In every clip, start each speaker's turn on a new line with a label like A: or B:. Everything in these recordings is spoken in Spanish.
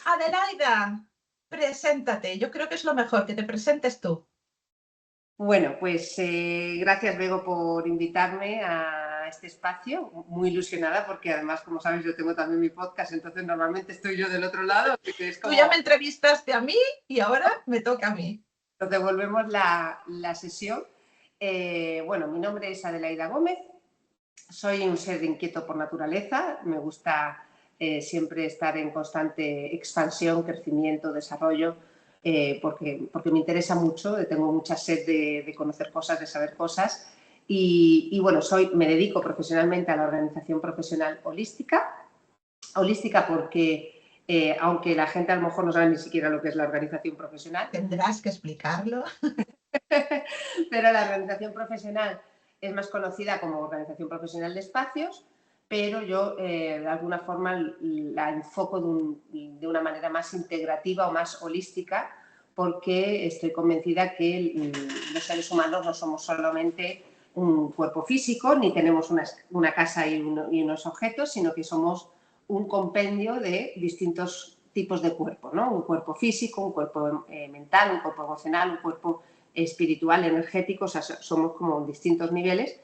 A: Adelaida, preséntate. Yo creo que es lo mejor, que te presentes tú.
B: Bueno, pues gracias, Bego, por invitarme a este espacio. Muy ilusionada porque además, como sabes, yo tengo también mi podcast, entonces normalmente estoy yo del otro lado, así que es
A: Tú ya
B: como
A: me entrevistaste a mí y ahora me toca a mí.
B: nos devolvemos la sesión. Bueno, mi nombre es Adelaida Gómez, soy un ser inquieto por naturaleza, me gusta siempre estar en constante expansión, crecimiento, desarrollo, porque me interesa mucho, tengo mucha sed de conocer cosas, de saber cosas y bueno, me dedico profesionalmente a la organización profesional holística porque aunque la gente a lo mejor no sabe ni siquiera lo que es la organización profesional,
A: Tendrás que explicarlo.
B: pero la organización profesional es más conocida como organización profesional de espacios, pero yo de alguna forma la enfoco de una manera más integrativa o más holística, porque estoy convencida que los seres humanos no somos solamente un cuerpo físico, ni tenemos una casa y unos objetos, sino que somos un compendio de distintos tipos de cuerpo, ¿no? Un cuerpo físico, un cuerpo mental, un cuerpo emocional, un cuerpo espiritual, energético, o sea, somos como distintos niveles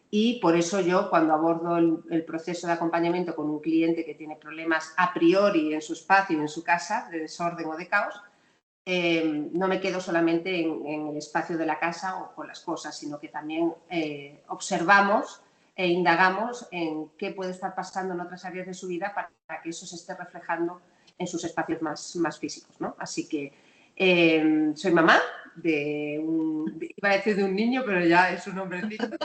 B: y por eso yo cuando abordo el proceso de acompañamiento con un cliente que tiene problemas a priori en su espacio y en su casa, de desorden o de caos, no me quedo solamente en el espacio de la casa o con las cosas, sino que también observamos e indagamos en qué puede estar pasando en otras áreas de su vida para que eso se esté reflejando en sus espacios más físicos, ¿no? Así que soy mamá iba a decir de un niño, pero ya es un hombrecito,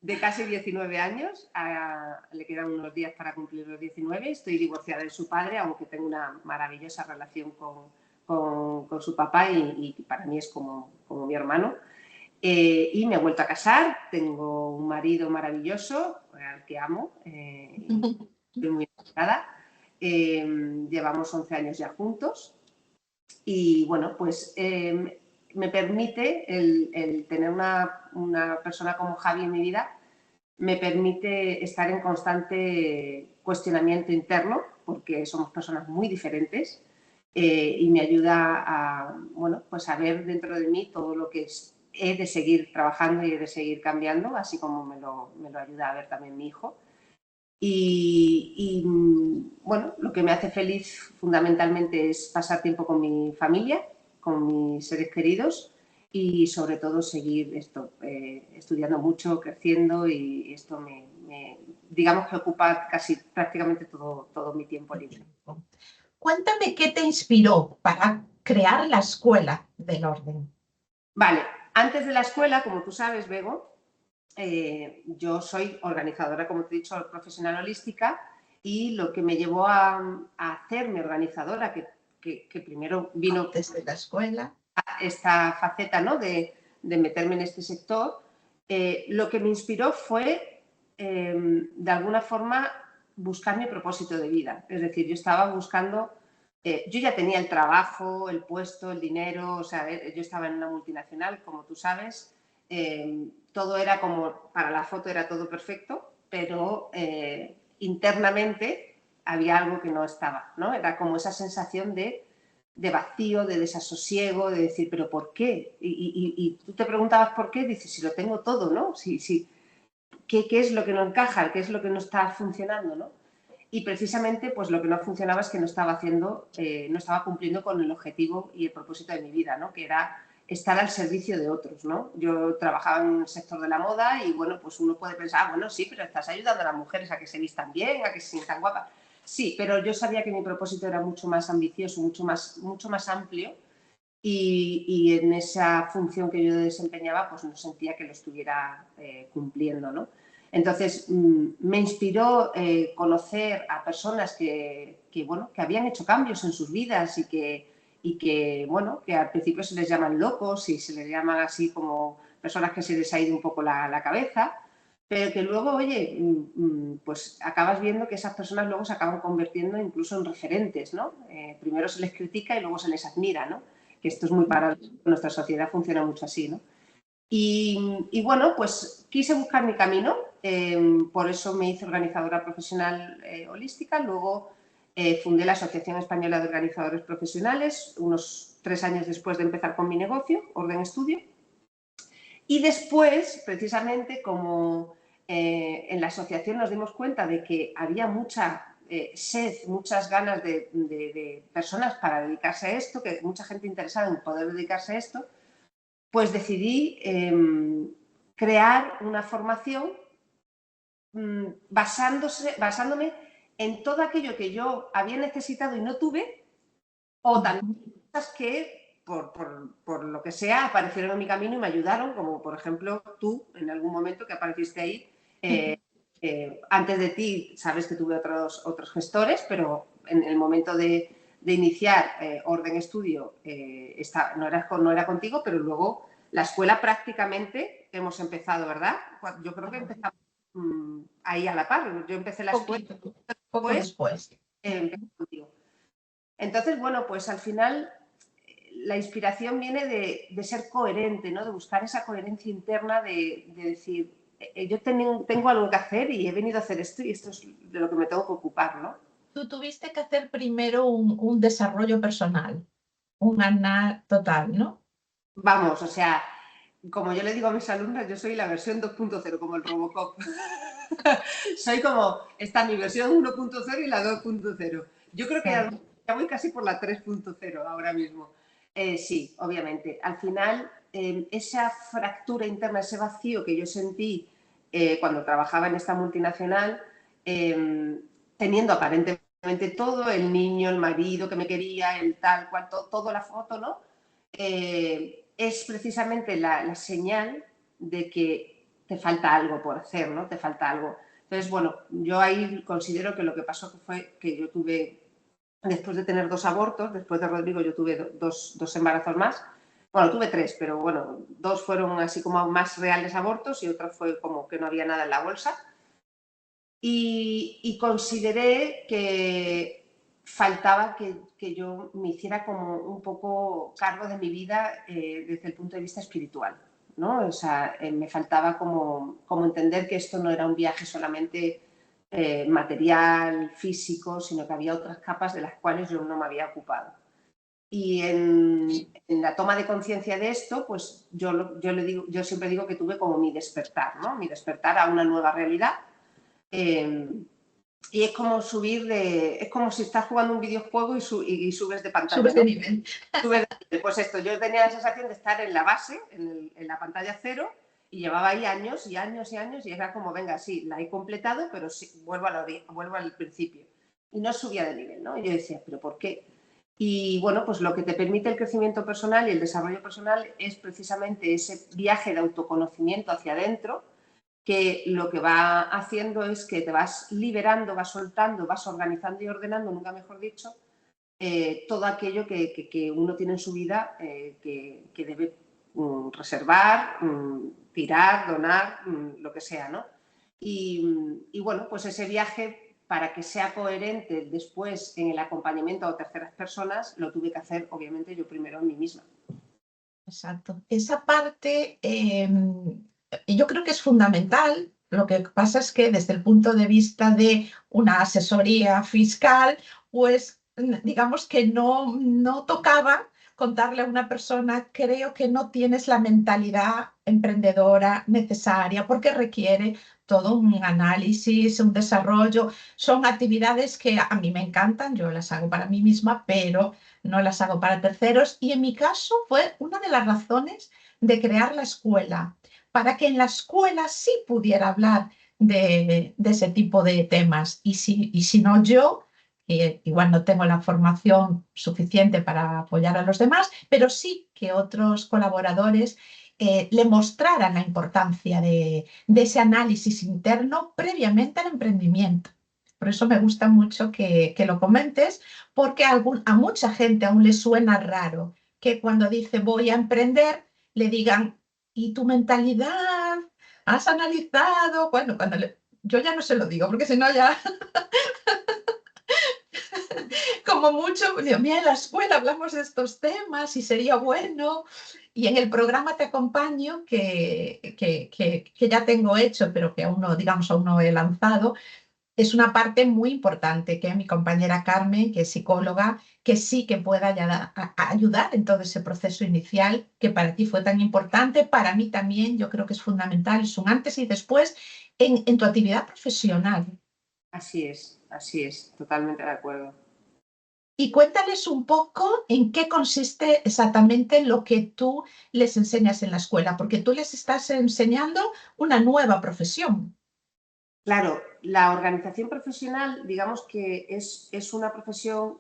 B: de casi 19 años, le quedan unos días para cumplir los 19, estoy divorciada de su padre, aunque tengo una maravillosa relación con su papá y para mí es como mi hermano. Y me he vuelto a casar, tengo un marido maravilloso, al que amo, y estoy muy enamorada. Llevamos 11 años ya juntos y bueno, pues me permite el tener una persona como Javi en mi vida, me permite estar en constante cuestionamiento interno, porque somos personas muy diferentes, y me ayuda bueno, pues a ver dentro de mí todo lo que he de seguir trabajando y he de seguir cambiando, así como me lo ayuda a ver también mi hijo. Bueno, lo que me hace feliz fundamentalmente es pasar tiempo con mi familia, con mis seres queridos y sobre todo seguir estudiando mucho, creciendo y esto digamos que ocupa casi prácticamente todo mi tiempo libre.
A: Cuéntame qué te inspiró para crear la escuela del orden.
B: Vale, antes de la escuela, como tú sabes, Bego, yo soy organizadora, como te he dicho, profesional holística y lo que me llevó a hacerme organizadora, que primero vino
A: Desde la escuela.
B: esta faceta, ¿no? de meterme en este sector, lo que me inspiró fue, de alguna forma, buscar mi propósito de vida. Es decir, yo estaba buscando, yo ya tenía el trabajo, el puesto, el dinero, o sea, yo estaba en una multinacional, como tú sabes, todo era como, para la foto era todo perfecto, pero internamente había algo que no estaba, ¿no? Era como esa sensación de vacío, de desasosiego, de decir, ¿pero por qué? Y tú te preguntabas por qué, dices, si lo tengo todo, ¿no? ¿Qué es lo que no encaja? ¿Qué es lo que no está funcionando, ¿no? Y precisamente, pues lo que no funcionaba es que no estaba haciendo, no estaba cumpliendo con el objetivo y el propósito de mi vida, ¿no? Que era estar al servicio de otros, ¿no? Yo trabajaba en el sector de la moda y, bueno, pues uno puede pensar, bueno, sí, pero estás ayudando a las mujeres a que se vistan bien, a que se sientan guapas. Sí, pero yo sabía que mi propósito era mucho más ambicioso, mucho más amplio y en esa función que yo desempeñaba pues no sentía que lo estuviera cumpliendo, ¿no? Entonces me inspiró conocer a personas bueno, que habían hecho cambios en sus vidas bueno, que al principio se les llaman locos y se les llaman así como personas que se les ha ido un poco la cabeza, pero que luego, oye, pues acabas viendo que esas personas luego se acaban convirtiendo incluso en referentes, ¿no? Primero se les critica y luego se les admira, ¿no? Que esto es muy paradójico, nuestra sociedad funciona mucho así, ¿no? Y bueno, pues quise buscar mi camino, por eso me hice organizadora profesional holística, luego fundé la Asociación Española de Organizadores Profesionales, unos 3 años después de empezar con mi negocio, Orden Estudio. Y después, precisamente, como en la asociación nos dimos cuenta de que había mucha sed, muchas ganas de personas para dedicarse a esto, que mucha gente interesada en poder dedicarse a esto, pues decidí crear una formación basándome en todo aquello que yo había necesitado y no tuve, o también cosas que por lo que sea aparecieron en mi camino y me ayudaron, como por ejemplo tú en algún momento que apareciste ahí. Antes de ti sabes que tuve otros gestores, pero en el momento de iniciar Orden Estudio no era contigo, pero luego la escuela prácticamente hemos empezado, ¿verdad? Yo creo que empezamos ahí a la par. Yo empecé la escuela
A: poco después.
B: Empecé contigo. Entonces, bueno, pues al final la inspiración viene de ser coherente, ¿no? De buscar esa coherencia interna de decir, yo tengo algo que hacer y he venido a hacer esto y esto es de lo que me tengo que ocupar, ¿no?
A: Tú tuviste que hacer primero un desarrollo personal, total, ¿no?
B: Vamos, o sea, como yo le digo a mis alumnas, yo soy la versión 2.0, como el Robocop. Soy como, está mi versión 1.0 y la 2.0. Yo creo que ya voy casi por la 3.0 ahora mismo. Sí, obviamente. Al final, esa fractura interna, ese vacío que yo sentí cuando trabajaba en esta multinacional, teniendo aparentemente todo, el niño, el marido que me quería, el tal cual, toda la foto, ¿no? Es precisamente la señal de que te falta algo por hacer, ¿no? Te falta algo. Entonces, bueno, yo ahí considero que lo que pasó fue que yo tuve, después de tener 2 abortos, después de Rodrigo yo tuve dos embarazos más. Bueno, tuve 3, pero bueno, 2 fueron así como más reales abortos y otro fue como que no había nada en la bolsa. Y consideré que faltaba que yo me hiciera como un poco cargo de mi vida desde el punto de vista espiritual, ¿no? O sea, me faltaba como entender que esto no era un viaje solamente material, físico, sino que había otras capas de las cuales yo no me había ocupado. Y en la toma de conciencia de esto, pues yo siempre digo que tuve como mi despertar, ¿no? Mi despertar a una nueva realidad. Y es como es como si estás jugando un videojuego y subes de pantalla.
A: Subes de nivel.
B: Pues esto, yo tenía la sensación de estar en la base, en la pantalla 0, y llevaba ahí años y años y años, y era como, venga, sí, la he completado, pero sí, vuelvo al principio. Y no subía de nivel, ¿no? Y yo decía, ¿pero por qué? Y bueno, pues lo que te permite el crecimiento personal y el desarrollo personal es precisamente ese viaje de autoconocimiento hacia adentro, que lo que va haciendo es que te vas liberando, vas soltando, vas organizando y ordenando, nunca mejor dicho, todo aquello que uno tiene en su vida que debe reservar, tirar, donar, lo que sea, ¿no? Y bueno, pues ese viaje, para que sea coherente después en el acompañamiento a terceras personas, lo tuve que hacer, obviamente, yo primero en mí misma.
A: Exacto. Esa parte, yo creo que es fundamental. Lo que pasa es que desde el punto de vista de una asesoría fiscal, pues digamos que no tocaba contarle a una persona, creo que no tienes la mentalidad emprendedora necesaria porque requiere todo un análisis, un desarrollo. Son actividades que a mí me encantan, yo las hago para mí misma, pero no las hago para terceros. Y en mi caso fue una de las razones de crear la escuela, para que en la escuela sí pudiera hablar de ese tipo de temas. Y si no yo, igual no tengo la formación suficiente para apoyar a los demás, pero sí que otros colaboradores le mostraran la importancia de ese análisis interno previamente al emprendimiento. Por eso me gusta mucho que lo comentes, porque a mucha gente aún le suena raro que cuando dice voy a emprender, le digan, ¿y tu mentalidad? ¿Has analizado? Bueno, yo ya no se lo digo, porque si no ya... Como mucho, digo, mira, en la escuela hablamos de estos temas y sería bueno. Y en el programa Te Acompaño, que ya tengo hecho, pero que aún no, digamos, aún no he lanzado, es una parte muy importante que mi compañera Carmen, que es psicóloga, que sí que pueda ayudar en todo ese proceso inicial que para ti fue tan importante, para mí también, yo creo que es fundamental, es un antes y después en tu actividad profesional.
B: así es, totalmente de acuerdo.
A: Y cuéntales un poco en qué consiste exactamente lo que tú les enseñas en la escuela, porque tú les estás enseñando una nueva profesión.
B: Claro, la organización profesional, digamos que es una profesión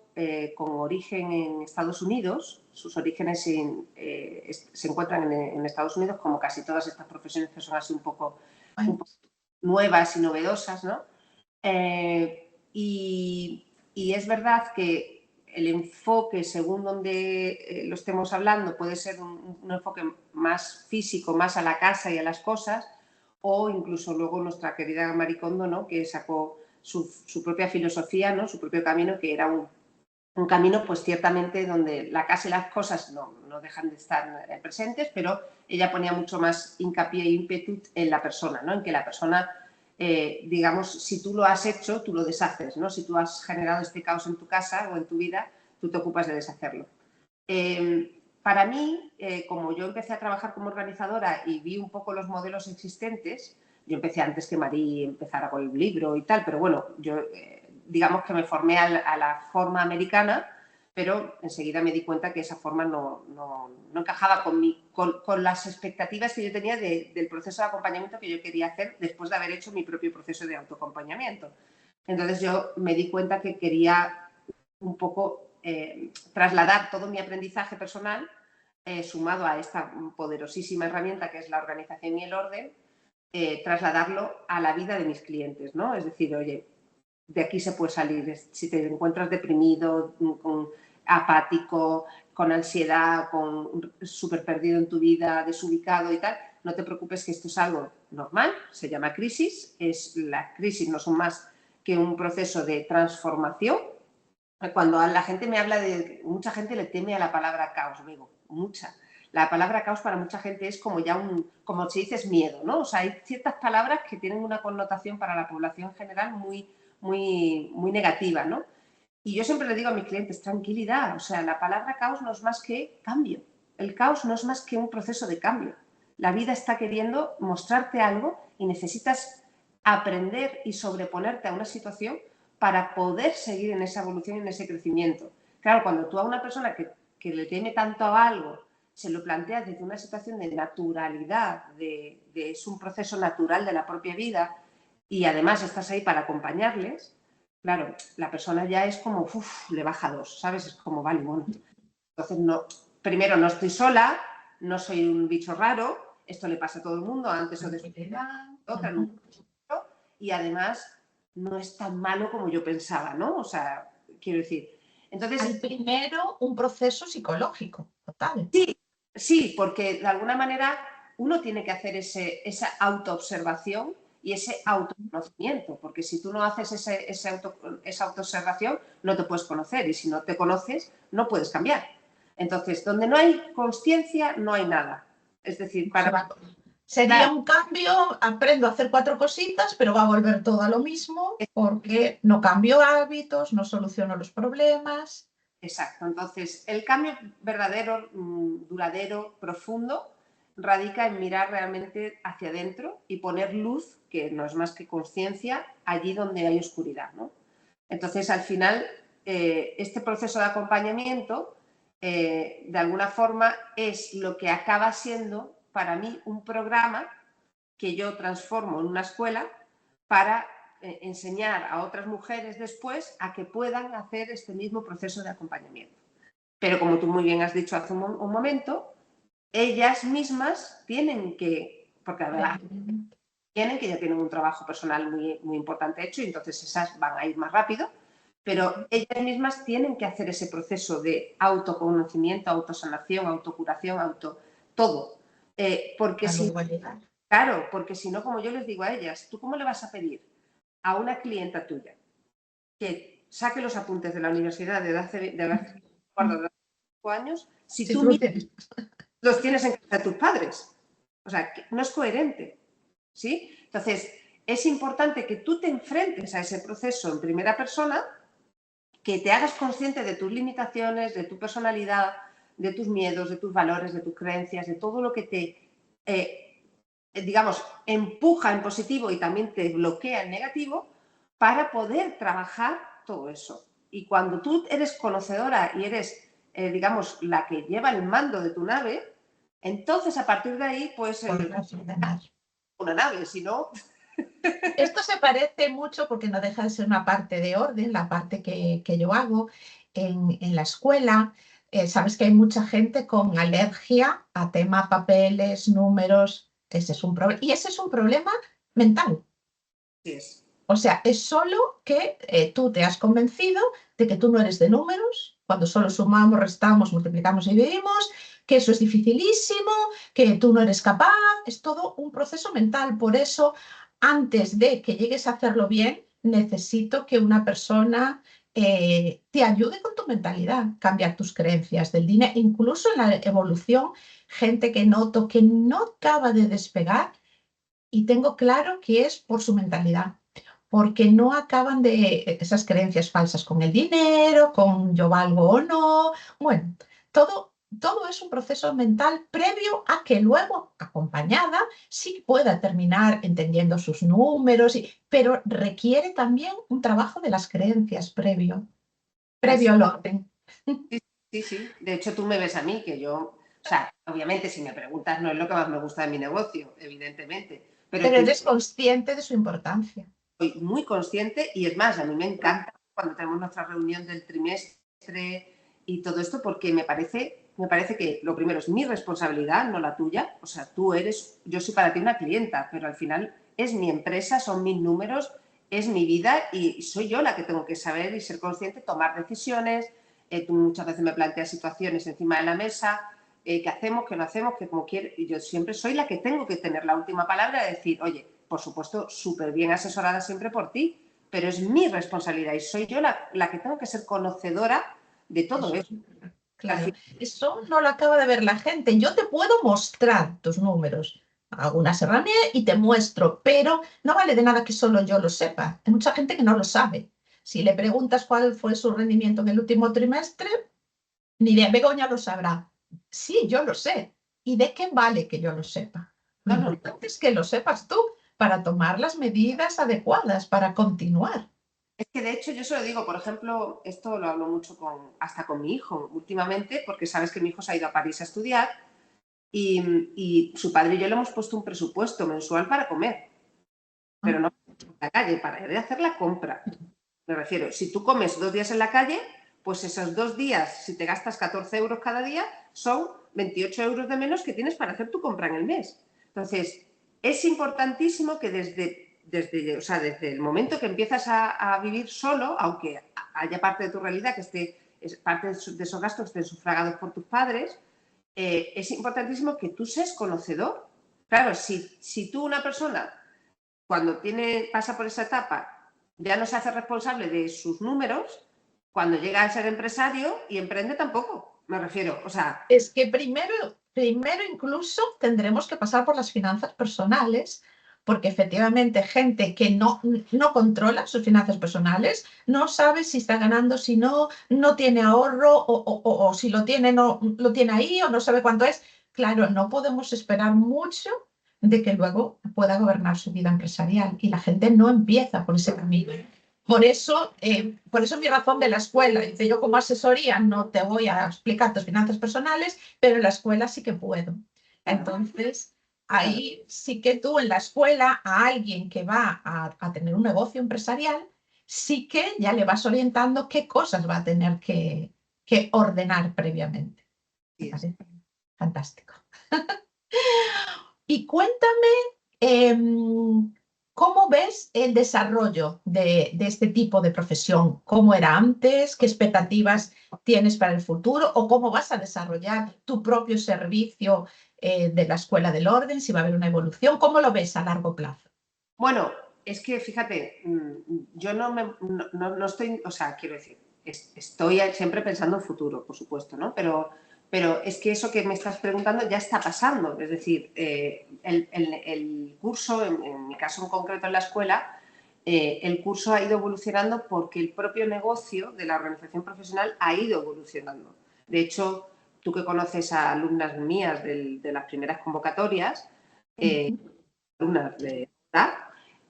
B: con origen en Estados Unidos. Sus orígenes se encuentran en Estados Unidos, como casi todas estas profesiones que son así un poco nuevas y novedosas, ¿no? Y es verdad que el enfoque, según donde lo estemos hablando, puede ser un enfoque más físico, más a la casa y a las cosas, o incluso luego nuestra querida Marie Kondo, ¿no? Que sacó su propia filosofía, ¿no? Su propio camino, que era un camino pues ciertamente donde la casa y las cosas no dejan de estar presentes, pero ella ponía mucho más hincapié e ímpetu en la persona, ¿no? En que la persona, digamos, si tú lo has hecho, tú lo deshaces, ¿no? Si tú has generado este caos en tu casa o en tu vida, tú te ocupas de deshacerlo. Para mí, como yo empecé a trabajar como organizadora y vi un poco los modelos existentes, yo empecé antes que Marie empezara con el libro y tal, pero bueno, yo digamos que me formé a la forma americana, pero enseguida me di cuenta que esa forma no encajaba con las expectativas que yo tenía del proceso de acompañamiento que yo quería hacer después de haber hecho mi propio proceso de autoacompañamiento. Entonces yo me di cuenta que quería un poco trasladar todo mi aprendizaje personal sumado a esta poderosísima herramienta que es la organización y el orden, trasladarlo a la vida de mis clientes, ¿no? Es decir, oye, de aquí se puede salir. Si te encuentras deprimido, apático, con ansiedad, súper perdido en tu vida, desubicado y tal, no te preocupes que esto es algo normal, se llama crisis. Las crisis no son más que un proceso de transformación. Cuando la gente me habla de... Mucha gente le teme a la palabra caos, digo, mucha. La palabra caos para mucha gente es como ya como se dice, es miedo, ¿no? O sea, hay ciertas palabras que tienen una connotación para la población general muy negativa, ¿no? Y yo siempre le digo a mis clientes, tranquilidad, o sea, la palabra caos no es más que cambio. El caos no es más que un proceso de cambio. La vida está queriendo mostrarte algo y necesitas aprender y sobreponerte a una situación para poder seguir en esa evolución y en ese crecimiento. Claro, cuando tú a una persona que le teme tanto a algo se lo planteas desde una situación de naturalidad, es un proceso natural de la propia vida y además estás ahí para acompañarles, claro, la persona ya es como, le baja dos, ¿sabes? Es como, vale, bueno. Entonces, primero, no estoy sola, no soy un bicho raro, esto le pasa a todo el mundo, antes o después, otra, y además no es tan malo como yo pensaba, ¿no? O sea, quiero decir. Entonces,
A: hay primero un proceso psicológico, total.
B: Sí, porque de alguna manera uno tiene que hacer esa autoobservación y ese autoconocimiento, porque si tú no haces esa autoobservación, no te puedes conocer y si no te conoces, no puedes cambiar. Entonces, donde no hay consciencia, no hay nada. Es decir,
A: Sería
B: claro,
A: un cambio, aprendo a hacer 4 cositas, pero va a volver todo a lo mismo porque no cambio hábitos, no soluciono los problemas.
B: exacto. Entonces, el cambio verdadero, duradero, profundo, radica en mirar realmente hacia adentro y poner luz, que no es más que conciencia, allí donde hay oscuridad, ¿no? Entonces, al final, este proceso de acompañamiento, de alguna forma, es lo que acaba siendo para mí un programa que yo transformo en una escuela para enseñar a otras mujeres después a que puedan hacer este mismo proceso de acompañamiento. Pero como tú muy bien has dicho hace un momento, ellas mismas tienen que, porque la verdad, tienen que ya tienen un trabajo personal muy importante hecho y entonces esas van a ir más rápido, pero ellas mismas tienen que hacer ese proceso de autoconocimiento, autosanación, autocuración, todo. Porque si Claro, porque si no, como yo les digo a ellas, ¿tú cómo le vas a pedir a una clienta tuya que saque los apuntes de la universidad de hace 5 años si
A: Si
B: tú
A: tú lo
B: mismo
A: tienes.
B: los tienes en casa de tus padres? O sea, no es coherente, ¿sí? Entonces, es importante que tú te enfrentes a ese proceso en primera persona, que te hagas consciente de tus limitaciones, de tu personalidad, de tus miedos, de tus valores, de tus creencias, de todo lo que te, digamos, empuja en positivo y también te bloquea en negativo, para poder trabajar todo eso. Y cuando tú eres conocedora y eres, digamos, la que lleva el mando de tu nave, entonces a partir de ahí, pues,
A: Podrás ordenar.
B: una nave, si no...
A: Esto se parece mucho porque no deja de ser una parte de orden, la parte que yo hago en la escuela. Sabes que hay mucha gente con alergia a tema papeles, números. Ese es un y ese es un problema mental.
B: Sí es.
A: O sea, es solo que tú te has convencido de que tú no eres de números, cuando solo sumamos, restamos, multiplicamos y dividimos, que eso es dificilísimo, que tú no eres capaz, es todo un proceso mental. Por eso, antes de que llegues a hacerlo bien, necesito que una persona te ayude con tu mentalidad, cambiar tus creencias del dinero, incluso en la evolución, gente que noto que no acaba de despegar y tengo claro que es por su mentalidad porque no acaban de esas creencias falsas con el dinero, con yo valgo o no. Bueno, todo es un proceso mental previo a que luego, acompañada, sí pueda terminar entendiendo sus números, pero requiere también un trabajo de las creencias previo al orden.
B: Sí, sí, sí. De hecho, tú me ves a mí, que yo, o sea, obviamente si me preguntas no es lo que más me gusta de mi negocio, evidentemente, pero
A: Pero
B: estoy
A: eres consciente de su importancia.
B: muy consciente y es más, a mí me encanta cuando tenemos nuestra reunión del trimestre y todo esto porque me parece que lo primero es mi responsabilidad, no la tuya. O sea, tú eres, yo soy para ti una clienta, pero al final es mi empresa, son mis números, es mi vida y soy yo la que tengo que saber y ser consciente, tomar decisiones. Tú muchas veces me planteas situaciones encima de la mesa, qué hacemos, qué no hacemos, qué como quieres. Y yo siempre soy la que tengo que tener la última palabra de decir, oye, por supuesto, súper bien asesorada siempre por ti, pero es mi responsabilidad y soy yo la que tengo que ser conocedora de todo
A: Eso
B: eso.
A: es, claro, eso no lo acaba de ver la gente. Yo te puedo mostrar tus números, algunas herramientas y te muestro, pero no vale de nada que solo yo lo sepa. Hay mucha gente que no lo sabe. Si le preguntas cuál fue su rendimiento en el último trimestre, ni de Begoña lo sabrá. Sí, yo lo sé. ¿Y de qué vale que yo lo sepa? Lo
B: No, no,
A: importante es que lo sepas tú para tomar las medidas adecuadas para continuar.
B: es que de hecho yo se lo digo, por ejemplo, esto lo hablo mucho hasta con mi hijo últimamente, porque sabes que mi hijo se ha ido a París a estudiar y su padre y yo le hemos puesto un presupuesto mensual para comer, pero no en la calle, para ir a hacer la compra. Me refiero, si tú comes 2 días en la calle, pues esos 2 días, si te gastas 14 euros cada día, son 28 euros de menos que tienes para hacer tu compra en el mes. Entonces, es importantísimo que desde el momento que empiezas a vivir solo, aunque haya parte de tu realidad que parte de esos gastos que estén sufragados por tus padres, es importantísimo que tú seas conocedor. Claro, si tú, una persona, cuando pasa por esa etapa, ya no se hace responsable de sus números, cuando llega a ser empresario y emprende tampoco, me refiero. O sea,
A: Es que primero incluso tendremos que pasar por las finanzas personales, porque efectivamente gente que no controla sus finanzas personales, no sabe si está ganando, si no, no tiene ahorro o si lo tiene, no lo tiene ahí o no sabe cuánto es. Claro, no podemos esperar mucho de que luego pueda gobernar su vida empresarial y la gente no empieza por ese camino. Por eso mi razón de la escuela. Dice, yo como asesoría no te voy a explicar tus finanzas personales, pero en la escuela sí que puedo. Entonces, ahí sí que tú en la escuela a alguien que va a tener un negocio empresarial, sí que ya le vas orientando qué cosas va a tener que ordenar previamente. Me
B: sí es.
A: parece fantástico. Y cuéntame, ¿cómo ves el desarrollo de este tipo de profesión? ¿Cómo era antes? ¿Qué expectativas tienes para el futuro? ¿O cómo vas a desarrollar tu propio servicio de la Escuela del Orden? Si va a haber una evolución, ¿cómo lo ves a largo plazo?
B: Bueno, es que fíjate, yo no estoy, o sea, quiero decir, estoy siempre pensando en futuro, por supuesto, ¿no? Pero Pero es que eso que me estás preguntando ya está pasando. Es decir, el curso, en mi caso en concreto en la escuela, el curso ha ido evolucionando porque el propio negocio de la organización profesional ha ido evolucionando. De hecho, tú que conoces a alumnas mías de las primeras convocatorias, alumnas de edad,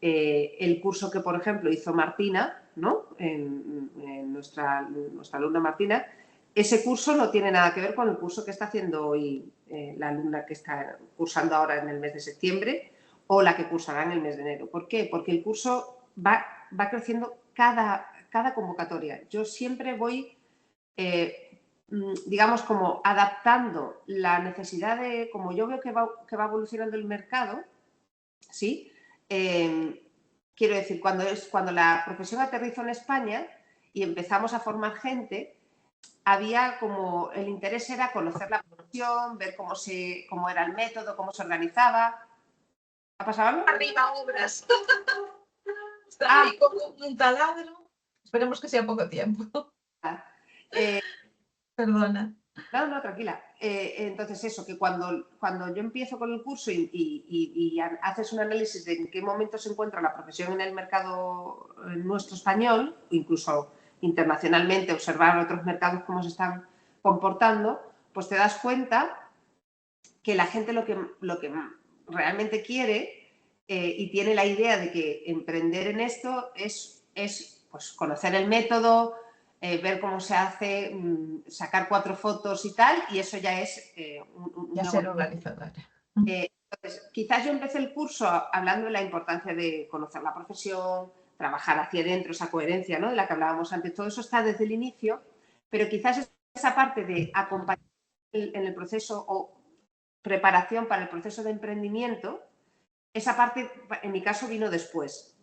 B: el curso que, por ejemplo, hizo Martina, ¿no? En nuestra alumna Martina, ese curso no tiene nada que ver con el curso que está haciendo hoy la alumna que está cursando ahora en el mes de septiembre o la que cursará en el mes de enero. ¿Por qué? Porque el curso va creciendo cada convocatoria. Yo siempre voy, digamos, como adaptando la necesidad de, como yo veo que va evolucionando el mercado, ¿sí? Quiero decir, cuando la profesión aterrizó en España y empezamos a formar gente, había como el interés era conocer la profesión, ver cómo era el método, cómo se organizaba. ¿Ha pasado algo?
A: Arriba obras. Está ahí como un taladro. Esperemos que sea poco tiempo. Perdona.
B: No, tranquila. Entonces eso, que cuando yo empiezo con el curso y haces un análisis de en qué momento se encuentra la profesión en el mercado nuestro español, incluso internacionalmente, observar otros mercados cómo se están comportando, pues te das cuenta que la gente lo que realmente quiere y tiene la idea de que emprender en esto es pues, conocer el método, ver cómo se hace, sacar 4 fotos y tal, y eso ya es un
A: Ya ser organizadora.
B: Entonces, quizás yo empecé el curso hablando de la importancia de conocer la profesión, trabajar hacia adentro, esa coherencia, ¿no?, de la que hablábamos antes. Todo eso está desde el inicio, pero quizás esa parte de acompañar en el proceso o preparación para el proceso de emprendimiento, esa parte en mi caso vino después.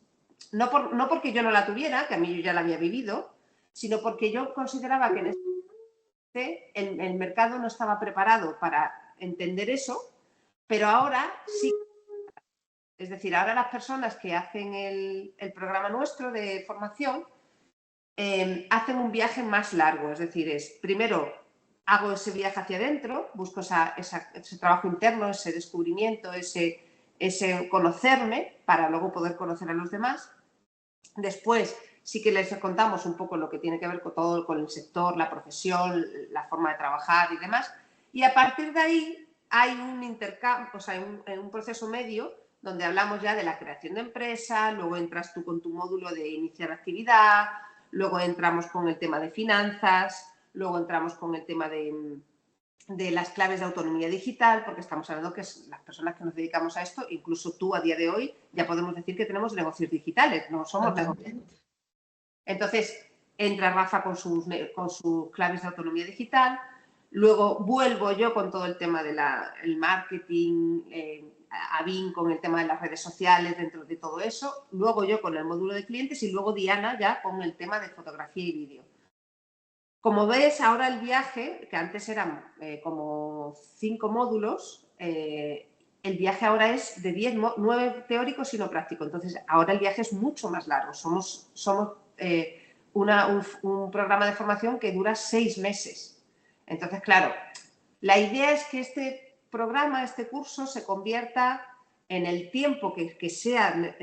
B: No porque yo no la tuviera, que a mí yo ya la había vivido, sino porque yo consideraba que en el mercado no estaba preparado para entender eso, pero ahora sí. Es decir, ahora las personas que hacen el programa nuestro de formación hacen un viaje más largo. Es decir, primero hago ese viaje hacia adentro, busco ese trabajo interno, ese descubrimiento, ese conocerme para luego poder conocer a los demás. Después sí que les contamos un poco lo que tiene que ver con todo, con el sector, la profesión, la forma de trabajar y demás. Y a partir de ahí hay un intercambio, o sea, un proceso medio donde hablamos ya de la creación de empresa, luego entras tú con tu módulo de iniciar actividad, luego entramos con el tema de finanzas, luego entramos con el tema de las claves de autonomía digital, porque estamos hablando que las personas que nos dedicamos a esto, incluso tú a día de hoy, ya podemos decir que tenemos negocios digitales, no somos negocios. Entonces, entra Rafa con sus claves de autonomía digital, luego vuelvo yo con todo el tema del marketing, Avin con el tema de las redes sociales dentro de todo eso, luego yo con el módulo de clientes y luego Diana ya con el tema de fotografía y vídeo. Como ves, ahora el viaje, que antes eran como 5 módulos, el viaje ahora es de 10, 9 teóricos y 1 práctico. Entonces, ahora el viaje es mucho más largo. Somos un programa de formación que dura 6 meses. Entonces, claro, la idea es que este programa, este curso, se convierta en el tiempo que sea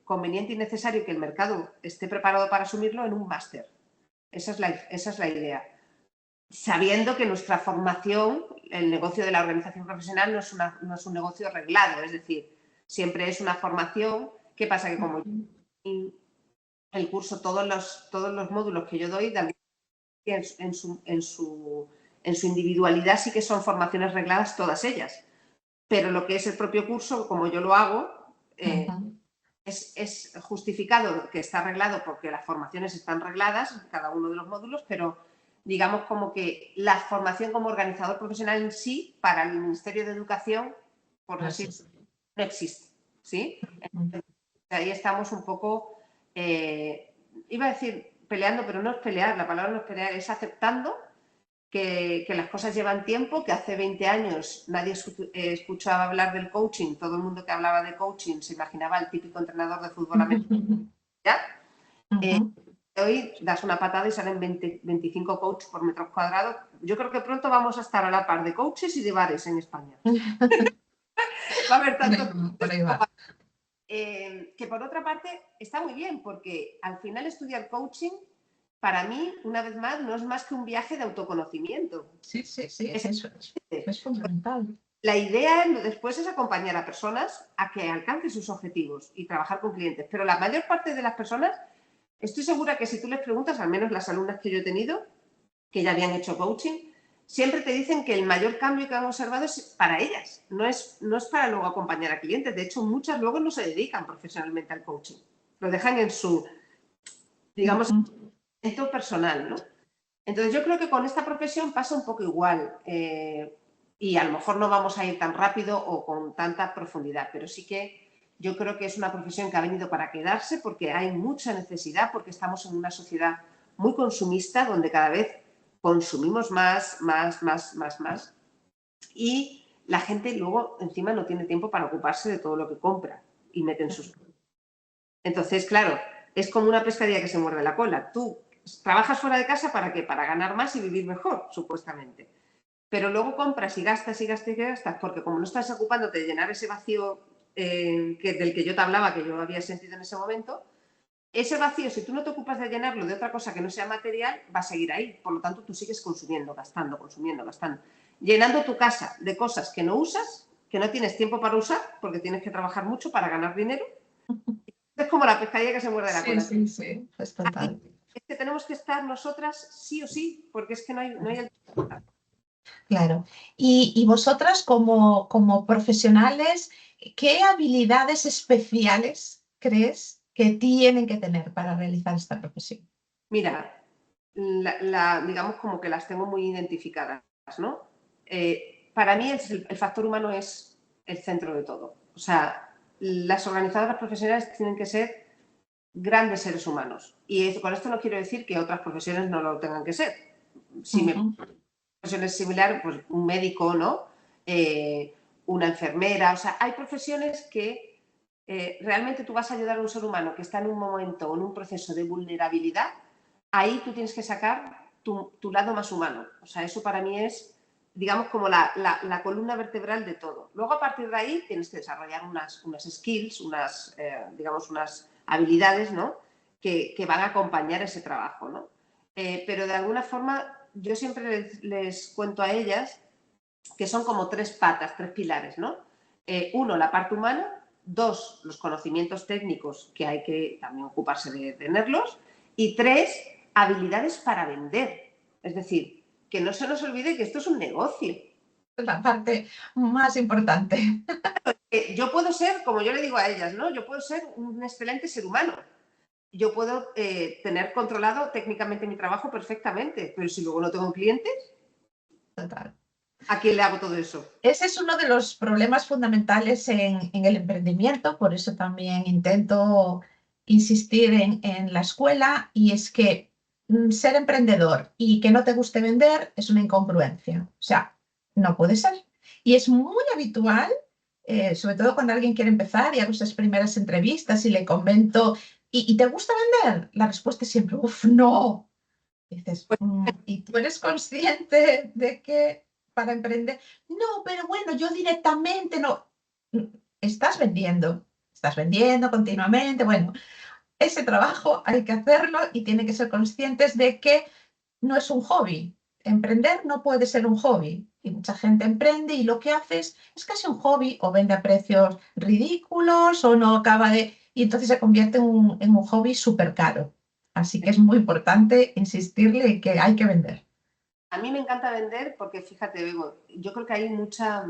B: conveniente y necesario que el mercado esté preparado para asumirlo en un máster. Esa es la idea. Sabiendo que nuestra formación, el negocio de la organización profesional no es un negocio reglado, es decir, siempre es una formación. ¿Qué pasa? Que como el curso, todos los módulos que yo doy, en su individualidad sí que son formaciones regladas todas ellas. Pero lo que es el propio curso, como yo lo hago, es justificado que está arreglado porque las formaciones están regladas en cada uno de los módulos, pero digamos como que la formación como organizador profesional en sí, para el Ministerio de Educación, por así decirlo, no existe. ¿Sí? Entonces, ahí estamos un poco, iba a decir peleando, pero no es pelear, la palabra no es pelear, es aceptando que las cosas llevan tiempo, que hace 20 años nadie escuchaba hablar del coaching, todo el mundo que hablaba de coaching se imaginaba el típico entrenador de fútbol americano, ¿ya? Hoy das una patada y salen 20, 25 coaches por metro cuadrado. Yo creo que pronto vamos a estar a la par de coaches y de bares en España. Va a haber tantos.
A: Por ahí va.
B: Que por otra parte está muy bien, porque al final estudiar coaching, para mí, una vez más, no es más que un viaje de autoconocimiento.
A: Sí, eso es fundamental.
B: La idea después es acompañar a personas a que alcancen sus objetivos y trabajar con clientes, pero la mayor parte de las personas, estoy segura que si tú les preguntas, al menos las alumnas que yo he tenido, que ya habían hecho coaching, siempre te dicen que el mayor cambio que han observado es para ellas, no es para luego acompañar a clientes. De hecho, muchas luego no se dedican profesionalmente al coaching, lo dejan en su, digamos, en personal, ¿no? Entonces, yo creo que con esta profesión pasa un poco igual, y a lo mejor no vamos a ir tan rápido o con tanta profundidad, pero sí que yo creo que es una profesión que ha venido para quedarse porque hay mucha necesidad, porque estamos en una sociedad muy consumista donde cada vez consumimos más, y la gente luego encima no tiene tiempo para ocuparse de todo lo que compra y mete en sus... Entonces, claro, es como una pescadilla que se muerde la cola. Tú trabajas fuera de casa ¿para qué? Para ganar más y vivir mejor, supuestamente. Pero luego compras y gastas y gastas y gastas porque como no estás ocupándote de llenar ese vacío del que yo te hablaba, que yo había sentido en ese momento, ese vacío, si tú no te ocupas de llenarlo de otra cosa que no sea material, va a seguir ahí. Por lo tanto, tú sigues consumiendo, gastando, llenando tu casa de cosas que no usas, que no tienes tiempo para usar, porque tienes que trabajar mucho para ganar dinero. Es como la pescadilla que se muerde la cola.
A: Sí, es total.
B: Es que tenemos que estar nosotras sí o sí, porque es que no hay
A: Claro. Y vosotras como profesionales, ¿qué habilidades especiales crees que tienen que tener para realizar esta profesión?
B: Mira, digamos como que las tengo muy identificadas, ¿no? Para mí el factor humano es el centro de todo. O sea, las organizadoras profesionales tienen que ser grandes seres humanos. Y con esto no quiero decir que otras profesiones no lo tengan que ser. Si mi profesión es similar, pues un médico, ¿no? Una enfermera. O sea, hay profesiones que realmente tú vas a ayudar a un ser humano que está en un momento o en un proceso de vulnerabilidad. Ahí tú tienes que sacar tu lado más humano. O sea, eso para mí es, digamos, como la columna vertebral de todo. Luego, a partir de ahí, tienes que desarrollar unas skills, digamos, unas habilidades, ¿no? Que van a acompañar ese trabajo, ¿no? Pero de alguna forma, yo siempre les cuento a ellas que son como tres patas, tres pilares, ¿no? Uno, la parte humana. Dos, los conocimientos técnicos, que hay que también ocuparse de tenerlos. Y tres, habilidades para vender. Es decir, que no se nos olvide que esto es un negocio.
A: La parte más importante.
B: Yo puedo ser, como yo le digo a ellas, ¿no? Yo puedo ser un excelente ser humano. Yo puedo tener controlado técnicamente mi trabajo perfectamente, pero si luego no tengo clientes,
A: Total.
B: ¿a quién le hago todo eso?
A: Ese es uno de los problemas fundamentales en el emprendimiento, por eso también intento insistir en la escuela, y es que ser emprendedor y que no te guste vender es una incongruencia. O sea, no puede ser. Y es muy habitual, sobre todo cuando alguien quiere empezar y hago esas primeras entrevistas y le comento, ¿y te gusta vender? La respuesta es siempre, uff, no. Dices, ¿y tú eres consciente de que para emprender? No, pero bueno, yo directamente no. Estás vendiendo continuamente. Bueno, ese trabajo hay que hacerlo y tienen que ser conscientes de que no es un hobby. Emprender no puede ser un hobby. Y mucha gente emprende y lo que hace es casi un hobby, o vende a precios ridículos o no acaba de... Y entonces se convierte en un hobby súper caro. Así que es muy importante insistirle en que hay que vender.
B: A mí me encanta vender porque, fíjate, Bego, yo creo que hay mucha...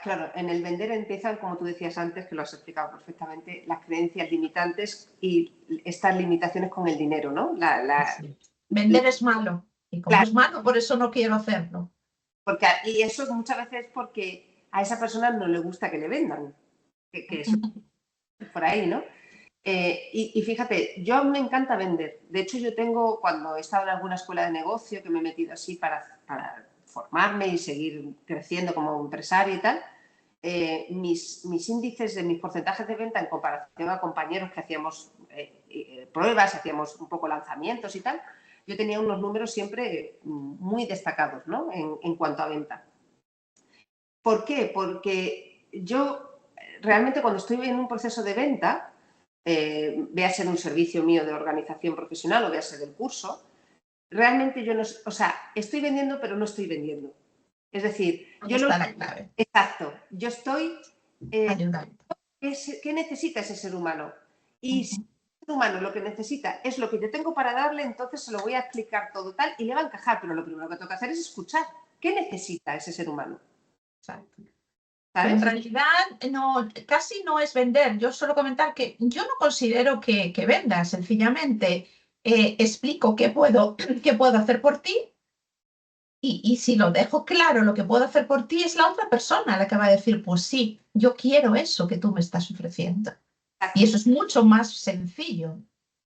B: claro, en el vender empiezan, como tú decías antes, que lo has explicado perfectamente, las creencias limitantes y estas limitaciones con el dinero, ¿no?
A: Sí. Vender es malo. Y como
B: Claro,
A: es malo, por eso no quiero hacerlo.
B: y eso muchas veces es porque a esa persona no le gusta que le vendan, que eso es por ahí, ¿no? Y fíjate, yo me encanta vender. De hecho, yo tengo, cuando he estado en alguna escuela de negocio, que me he metido así para formarme y seguir creciendo como empresaria y tal, mis índices de mis porcentajes de venta en comparación a compañeros que hacíamos pruebas, hacíamos un poco lanzamientos y tal, yo tenía unos números siempre muy destacados, ¿no? En cuanto a venta. ¿Por qué? Porque yo realmente cuando estoy en un proceso de venta, vea ser un servicio mío de organización profesional o vea ser del curso, realmente yo no, o sea, estoy vendiendo pero no estoy vendiendo. Es decir,
A: Ahí
B: yo lo...
A: está la clave.
B: Exacto, yo estoy...
A: Ayudando.
B: ¿Qué necesita ese ser humano? Y si
A: Ujú.
B: el ser humano lo que necesita es lo que yo tengo para darle, entonces se lo voy a explicar todo tal y le va a encajar, pero lo primero que tengo que hacer es escuchar. ¿Qué necesita ese ser humano?
A: Exacto. Pero en
B: ¿Sabes?
A: realidad no, casi no es vender. Yo suelo comentar que yo no considero que venda, sencillamente explico qué puedo hacer por ti y si lo dejo claro lo que puedo hacer por ti es la otra persona la que va a decir, pues sí, yo quiero eso que tú me estás ofreciendo. Y eso es mucho más sencillo.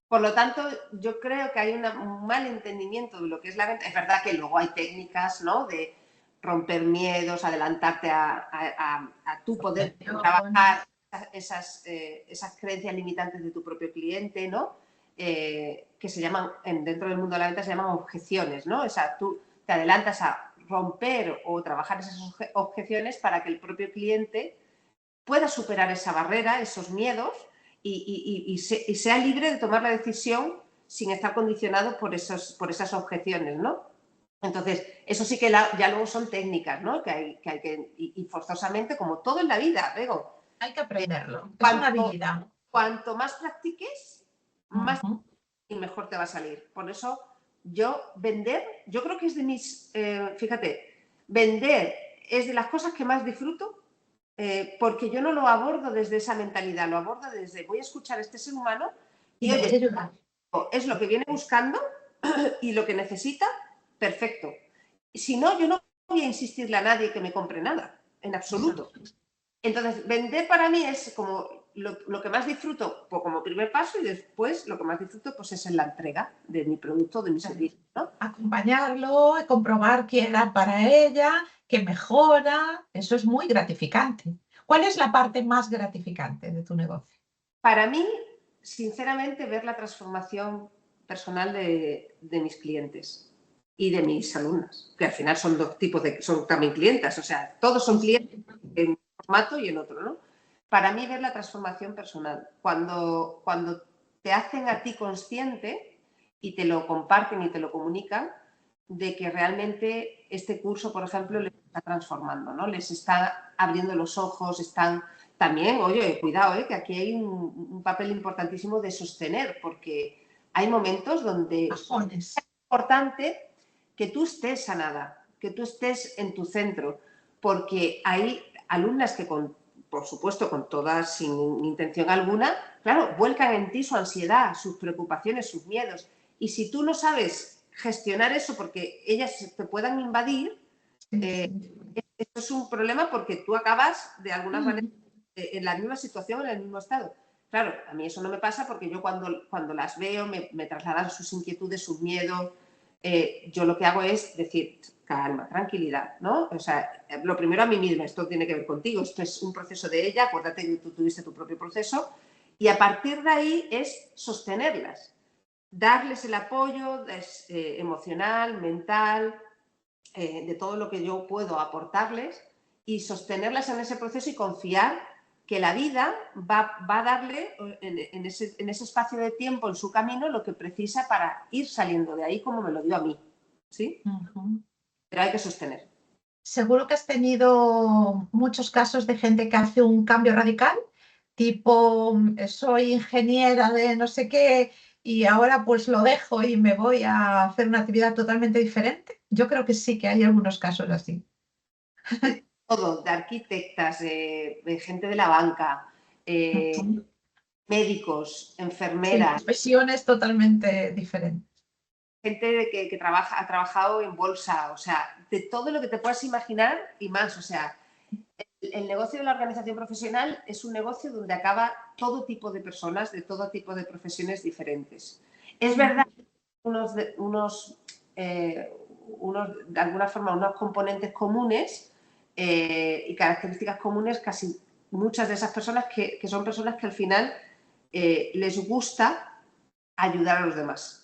B: Por lo tanto, yo creo que hay un mal entendimiento de lo que es la venta. Es verdad que luego hay técnicas, ¿no? De romper miedos, adelantarte a tu poder trabajar esas creencias limitantes de tu propio cliente, ¿no? Que se llaman, dentro del mundo de la venta se llaman objeciones, ¿no? O sea, tú te adelantas a romper o trabajar esas objeciones para que el propio cliente pueda superar esa barrera, esos miedos y sea libre de tomar la decisión sin estar condicionado por esas objeciones, ¿no? Entonces, eso sí que ya luego son técnicas, ¿no? Que hay que y forzosamente, como todo en la vida, Bego,
A: Hay que aprenderlo. Es una
B: cuanto,
A: habilidad.
B: cuanto más practiques, más
A: Ujú.
B: y mejor te va a salir. Por eso, yo creo que es de mis, fíjate, vender es de las cosas que más disfruto porque yo no lo abordo desde esa mentalidad, lo abordo desde voy a escuchar a este ser humano
A: Y
B: y
A: le voy
B: oye,
A: a ayudar.
B: es lo que viene buscando y lo que necesita, perfecto. Si no, yo no voy a insistirle a nadie que me compre nada, en absoluto.
A: Exacto.
B: Entonces, vender para mí es como lo que más disfruto pues, como primer paso y después lo que más disfruto pues es en la entrega de mi producto, de mi
A: Claro.
B: servicio, ¿no?
A: Acompañarlo, comprobar que era para ella, que mejora, eso es muy gratificante. ¿Cuál es la parte más gratificante de tu negocio?
B: Para mí, sinceramente, ver la transformación personal de mis clientes y de mis alumnas, que al final son dos tipos son también clientas, o sea, todos son clientes en un formato y en otro, ¿no? Para mí ver la transformación personal, cuando te hacen a ti consciente y te lo comparten y te lo comunican, de que realmente este curso, por ejemplo, les está transformando, ¿no? Les está abriendo los ojos, están también, oye, cuidado, que aquí hay un papel importantísimo de sostener, porque hay momentos donde es
A: Bajones.
B: importante que tú estés sanada, que tú estés en tu centro, porque hay alumnas que por supuesto, con todas, sin intención alguna, claro, vuelcan en ti su ansiedad, sus preocupaciones, sus miedos. Y si tú no sabes gestionar eso porque ellas te puedan invadir,
A: Sí, sí.
B: esto es un problema porque tú acabas de alguna manera en la misma situación, en el mismo estado. Claro, a mí eso no me pasa porque yo cuando las veo me trasladan sus inquietudes, sus miedos. Yo lo que hago es decir, calma, tranquilidad, ¿no? O sea, lo primero a mí misma, esto tiene que ver contigo, esto es un proceso de ella, acuérdate que tú tuviste tu propio proceso, y a partir de ahí es sostenerlas, darles el apoyo emocional, mental, de todo lo que yo puedo aportarles y sostenerlas en ese proceso y confiar que la vida va a darle en ese espacio de tiempo, en su camino, lo que precisa para ir saliendo de ahí como me lo dio a mí. ¿Sí?
A: Ujú.
B: Pero hay que sostener.
A: Seguro que has tenido muchos casos de gente que hace un cambio radical, tipo, soy ingeniera de no sé qué y ahora pues lo dejo y me voy a hacer una actividad totalmente diferente. Yo creo que sí que hay algunos casos así.
B: Todo, de arquitectas, de gente de la banca,
A: Ujú.
B: médicos,
A: Sí,
B: enfermeras,
A: profesiones totalmente diferentes.
B: gente que ha trabajado en bolsa, o sea, de todo lo que te puedas imaginar y más. O sea, el negocio de la organización profesional es un negocio donde acaba todo tipo de personas, de todo tipo de profesiones diferentes. Es verdad, de alguna forma, unos componentes comunes y características comunes, casi muchas de esas personas que son personas que al final les gusta ayudar a los demás.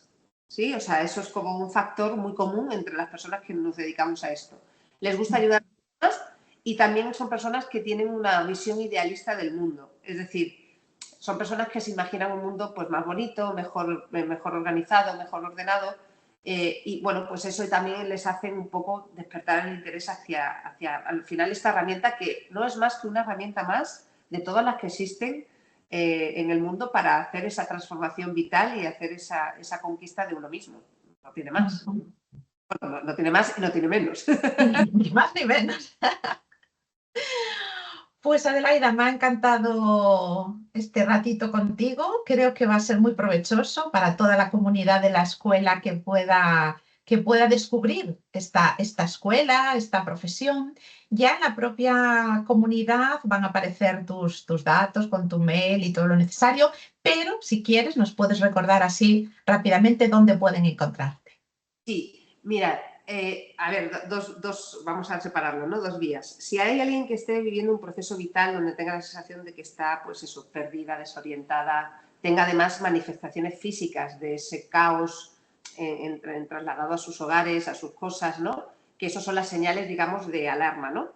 B: ¿Sí? O sea, eso es como un factor muy común entre las personas que nos dedicamos a esto. Les gusta ayudar a los demás y también son personas que tienen una visión idealista del mundo. Es decir, son personas que se imaginan un mundo pues, más bonito, mejor organizado, mejor ordenado. Y bueno, pues eso también les hace un poco despertar el interés hacia al final esta herramienta que no es más que una herramienta más de todas las que existen en el mundo para hacer esa transformación vital y hacer esa conquista de uno mismo. No tiene más. Bueno, no tiene más y no tiene menos.
A: Ni más ni menos. Pues Adelaida, me ha encantado este ratito contigo. Creo que va a ser muy provechoso para toda la comunidad de la escuela que pueda descubrir esta escuela, esta profesión. Ya en la propia comunidad van a aparecer tus datos con tu mail y todo lo necesario, pero si quieres nos puedes recordar así rápidamente dónde pueden encontrarte.
B: Sí, mira, a ver, vamos a separarlo, ¿no? Dos vías. Si hay alguien que esté viviendo un proceso vital donde tenga la sensación de que está, pues eso, perdida, desorientada, tenga además manifestaciones físicas de ese caos trasladado a sus hogares, a sus cosas, ¿no? Que esas son las señales, digamos, de alarma, ¿no?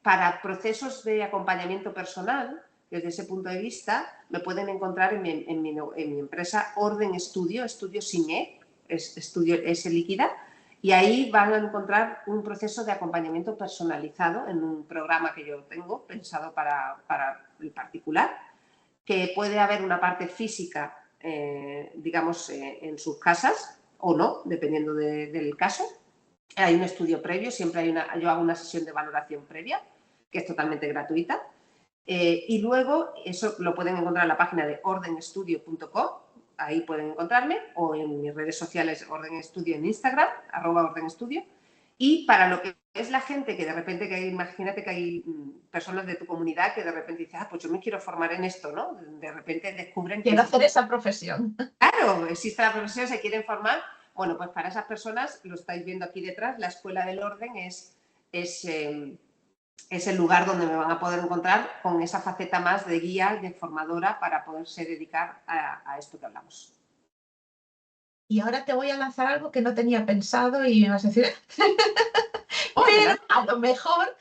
B: Para procesos de acompañamiento personal, desde ese punto de vista, me pueden encontrar en mi empresa Orden Estudio, Estudio sin E, estudio S líquida, y ahí van a encontrar un proceso de acompañamiento personalizado en un programa que yo tengo pensado para el particular, que puede haber una parte física, digamos, en sus casas o no, dependiendo del caso. Hay un estudio previo, yo hago una sesión de valoración previa, que es totalmente gratuita. Y luego eso lo pueden encontrar en la página de ordenestudio.com, ahí pueden encontrarme, o en mis redes sociales Orden Estudio en Instagram, @ordenestudio. Y para lo que es la gente que de repente, imagínate que hay personas de tu comunidad que de repente dicen, pues yo me quiero formar en esto, ¿no? De repente descubren que
A: Quiero hacer esa profesión.
B: claro, existe la profesión, se quieren formar. Bueno, pues para esas personas, lo estáis viendo aquí detrás, la Escuela del Orden es el lugar donde me van a poder encontrar con esa faceta más de guía, de formadora, para poderse dedicar a esto que hablamos.
A: Y ahora te voy a lanzar algo que no tenía pensado y me vas a decir,
B: Oh,
A: pero
B: adelante.
A: a lo mejor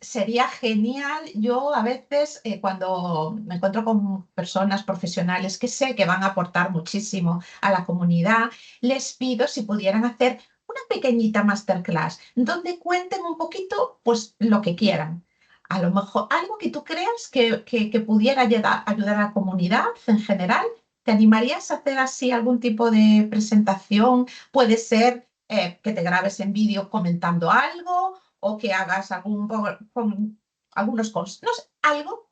A: sería genial. Yo a veces cuando me encuentro con personas profesionales que sé que van a aportar muchísimo a la comunidad, les pido si pudieran hacer una pequeñita masterclass donde cuenten un poquito pues lo que quieran. A lo mejor algo que tú creas que pudiera ayudar a la comunidad en general. ¿Te animarías a hacer así algún tipo de presentación? Puede ser que te grabes en vídeo comentando algo o que hagas algunos consejos, no sé, algo.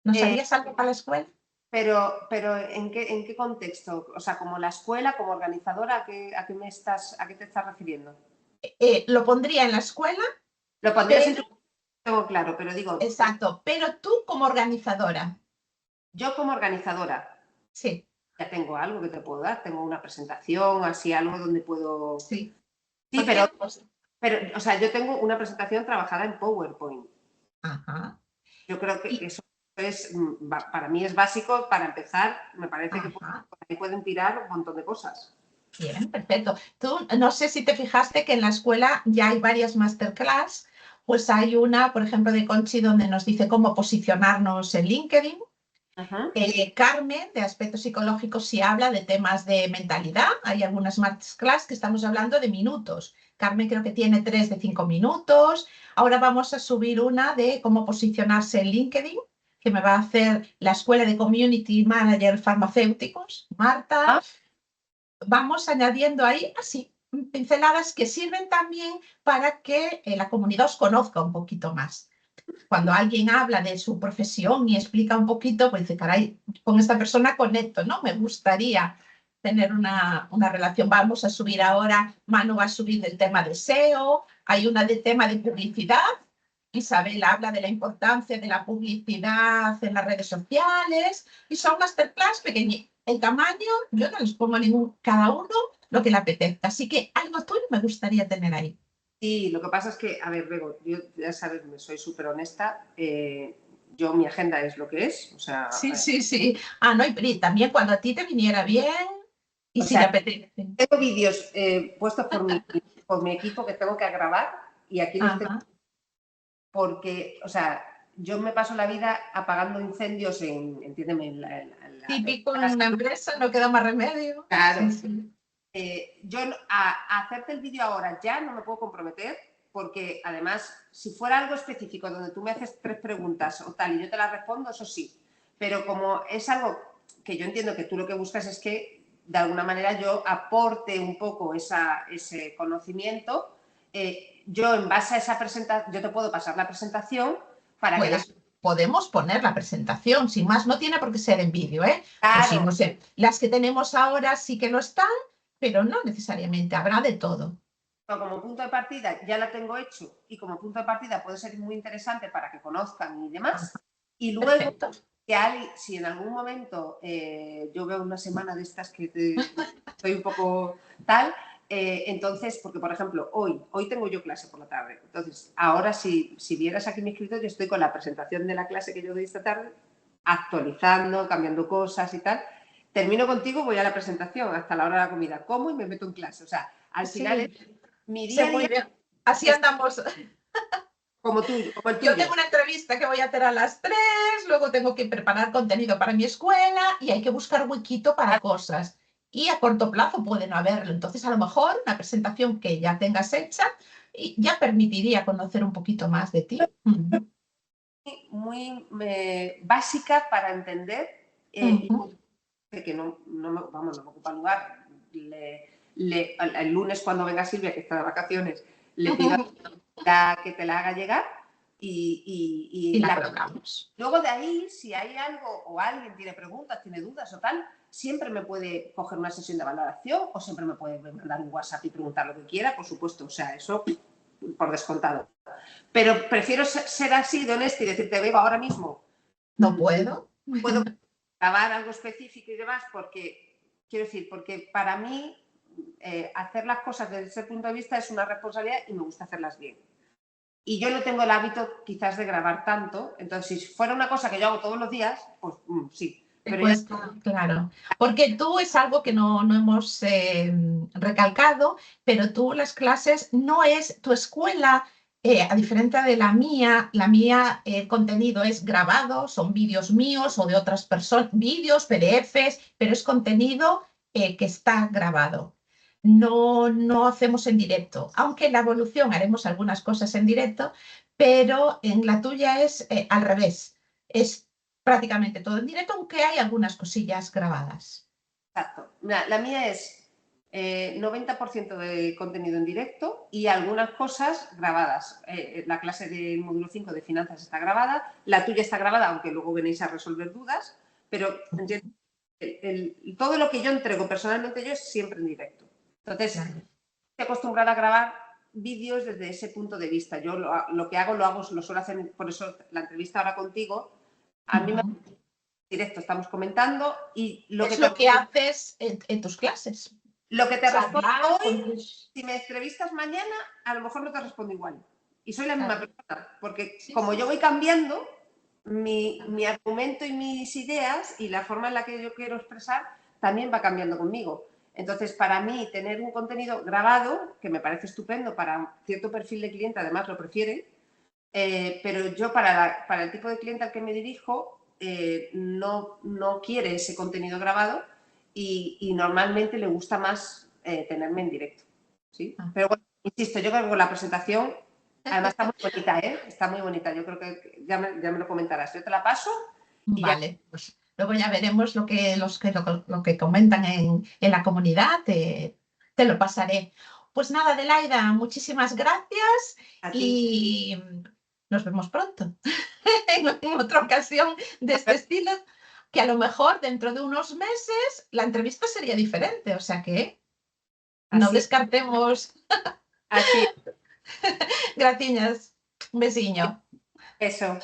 A: ¿Nos
B: Eh,
A: harías algo para la escuela?
B: pero ¿en qué contexto? O sea, como la escuela, como organizadora, ¿a qué te estás refiriendo?
A: Lo pondría en la escuela,
B: Lo pondrías en
A: pero,
B: tu... Tengo claro, pero digo,
A: exacto, pero tú como organizadora,
B: yo como organizadora,
A: sí,
B: ya tengo algo que te puedo dar, tengo una presentación, así algo donde puedo...
A: sí.
B: Sí,
A: Cualquier cosa.
B: o sea, yo tengo una presentación trabajada en PowerPoint.
A: Ajá.
B: Yo creo que
A: Y,
B: eso para mí es básico para empezar. Me parece que por
A: ajá.
B: ahí pueden tirar un montón de cosas.
A: Bien, perfecto. Tú no sé si te fijaste que en la escuela ya hay varias masterclass, pues hay una, por ejemplo, de Conchi, donde nos dice cómo posicionarnos en LinkedIn.
B: Ajá.
A: Carmen, de aspectos psicológicos, sí habla de temas de mentalidad. Hay algunas masterclass que estamos hablando de minutos. Carmen creo que tiene 3 de 5 minutos. Ahora vamos a subir una de cómo posicionarse en LinkedIn, que me va a hacer la Escuela de Community Manager Farmacéuticos, Marta.
B: Ah,
A: Vamos añadiendo ahí así pinceladas que sirven también para que la comunidad os conozca un poquito más. Cuando alguien habla de su profesión y explica un poquito, pues dice, caray, con esta persona conecto, ¿no? Me gustaría tener una relación. Vamos a subir ahora, Manu va a subir del tema de SEO, hay una de tema de publicidad. Isabel habla de la importancia de la publicidad en las redes sociales y son masterclass pequeñitas. El tamaño, yo no les pongo ningún, cada uno lo que le apetezca. Así que algo tuyo me gustaría tener ahí.
B: sí, lo que pasa es que, a ver, Bego, yo ya sabes, me soy súper honesta. yo mi agenda es lo que es, o sea,
A: Sí. Ah, no, y también cuando a ti te viniera bien y
B: o
A: si te
B: sea,
A: apetece.
B: tengo vídeos puestos por mi equipo que tengo que grabar y aquí los tengo
A: Ajá.
B: porque, o sea, yo me paso la vida apagando incendios entiéndeme,
A: Típico en una empresa, no queda más remedio.
B: claro.
A: Sí.
B: Yo a hacerte el vídeo ahora ya no me puedo comprometer porque además, si fuera algo específico donde tú me haces 3 preguntas o tal y yo te las respondo, eso sí. Pero como es algo que yo entiendo que tú lo que buscas es que de alguna manera yo aporte un poco ese conocimiento, yo en base a esa presentación, yo te puedo pasar la presentación para que la...
A: Podemos poner la presentación, sin más, no tiene por qué ser en vídeo, ¿eh? Pues sí,
B: Claro,
A: no sé, las que tenemos ahora sí que lo están, pero no necesariamente, habrá de todo.
B: como punto de partida ya la tengo hecho y como punto de partida puede ser muy interesante para que conozcan y demás. Y luego,
A: Perfecto.
B: si en algún momento yo veo una semana de estas que estoy un poco tal, entonces, porque por ejemplo, hoy tengo yo clase por la tarde. Entonces, ahora si vieras aquí mi escritorio, yo estoy con la presentación de la clase que yo doy esta tarde, actualizando, cambiando cosas y tal. Termino contigo, voy a la presentación hasta la hora de la comida, como y me meto en clase. O sea, al final es
A: Sí,
B: mi día
A: sé
B: a
A: muy
B: día
A: bien. Así
B: es
A: andamos.
B: como tuyo, como el
A: Yo
B: tuyo.
A: tengo una entrevista que voy a hacer a las 3, luego tengo que preparar contenido para mi escuela y hay que buscar huequito para cosas. Y a corto plazo puede no haberlo. Entonces, a lo mejor una presentación que ya tengas hecha y ya permitiría conocer un poquito más de ti.
B: Muy básica para entender y que no me ocupa lugar. El lunes cuando venga Silvia, que está de vacaciones, le pido que te la haga llegar
A: Y
B: y
A: la colocamos.
B: luego de ahí, si hay algo o alguien tiene preguntas, tiene dudas o tal, siempre me puede coger una sesión de valoración o siempre me puede mandar un WhatsApp y preguntar lo que quiera, por supuesto, o sea, eso por descontado. Pero prefiero ser así de honesta y decirte, vengo ahora mismo,
A: No puedo.
B: puedo grabar algo específico y demás, porque, quiero decir, porque para mí hacer las cosas desde ese punto de vista es una responsabilidad y me gusta hacerlas bien. Y yo no tengo el hábito quizás de grabar tanto, entonces si fuera una cosa que yo hago todos los días, pues sí, pero ya...
A: Pues claro, porque tú es algo que no hemos recalcado, pero tú las clases no es tu escuela, a diferencia de la mía el contenido es grabado, son vídeos míos o de otras personas, vídeos, PDFs, pero es contenido que está grabado. No hacemos en directo, aunque en la evolución haremos algunas cosas en directo, pero en la tuya es al revés. Es prácticamente todo en directo, aunque hay algunas cosillas grabadas.
B: Exacto. Mira, la mía es 90% de contenido en directo y algunas cosas grabadas. La clase del módulo 5 de finanzas está grabada, la tuya está grabada, aunque luego venéis a resolver dudas, pero todo lo que yo entrego personalmente yo es siempre en directo. Entonces,
A: Claro.
B: estoy acostumbrada a grabar vídeos desde ese punto de vista. Yo lo que hago, lo suelo hacer, por eso la entrevista ahora contigo, a mí me directo estamos comentando y
A: Es lo que haces en tus clases.
B: lo que te respondo
A: Charlar con
B: hoy,
A: tus...
B: si me entrevistas mañana, a lo mejor no te respondo igual. Y soy la misma
A: Claro.
B: persona, porque
A: Sí,
B: como
A: sí,
B: yo voy
A: sí.
B: cambiando, mi argumento y mis ideas y la forma en la que yo quiero expresar también va cambiando conmigo. Entonces, para mí, tener un contenido grabado, que me parece estupendo para cierto perfil de cliente, además lo prefiere, pero yo para el tipo de cliente al que me dirijo no quiere ese contenido grabado y normalmente le gusta más tenerme en directo. ¿Sí?
A: Ah.
B: Pero bueno, insisto, yo creo que la presentación además está muy bonita, ¿eh? Está muy bonita, yo creo que ya me lo comentarás. Yo te la paso y ya.
A: Vale, pues luego ya veremos lo que comentan en la comunidad, te lo pasaré. Pues nada, Adelaida, muchísimas gracias
B: A ti.
A: y nos vemos pronto en otra ocasión de este estilo, que a lo mejor dentro de unos meses la entrevista sería diferente, o sea que no
B: Así,
A: descartemos.
B: así.
A: Gracias, un besiño.
B: Eso.